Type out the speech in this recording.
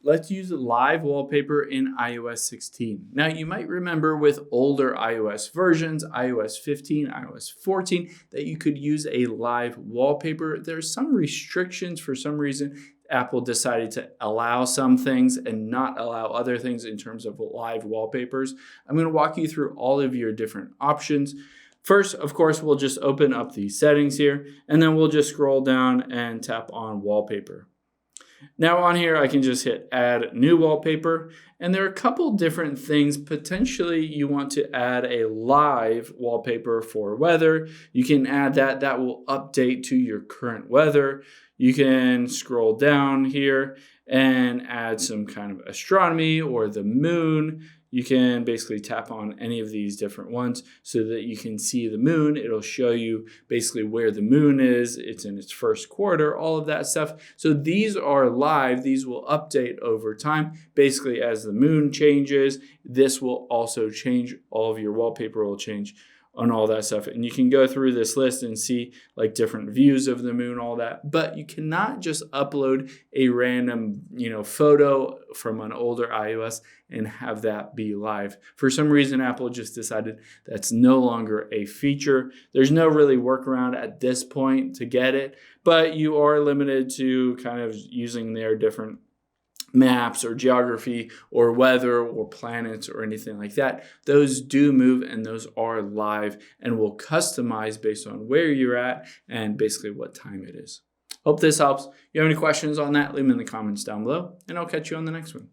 let's use live wallpaper in iOS 16. Now, you might remember with older iOS versions, iOS 15, iOS 14, that you could use a live wallpaper. There's some restrictions for some reason. Apple decided to allow some things and not allow other things in terms of live wallpapers. I'm going to walk you through all of your different options. First, of course, we'll just open up the settings here, and then we'll just scroll down and tap on wallpaper. Now on here, I can just hit add new wallpaper, and there are a couple different things. Potentially you want to add a live wallpaper for weather. You can add that. That will update to your current weather. You can scroll down here and add some kind of astronomy or the moon. You can basically tap on any of these different ones so that you can see the moon. It'll show you basically where the moon is. It's in its first quarter, all of that stuff. So these are live. These will update over time. Basically, as the moon changes, this will also change. All of your wallpaper will change on all that stuff. And you can go through this list and see like different views of the moon, all that. But you cannot just upload a random, photo from an older iOS and have that be live. For some reason, Apple just decided that's no longer a feature. There's no really workaround at this point to get it, but you are limited to kind of using their different maps or geography or weather or planets or anything like that. Those do move and those are live and will customize based on where you're at and basically what time it is. Hope this helps. If you have any questions on that, leave them in the comments down below, and I'll catch you on the next one.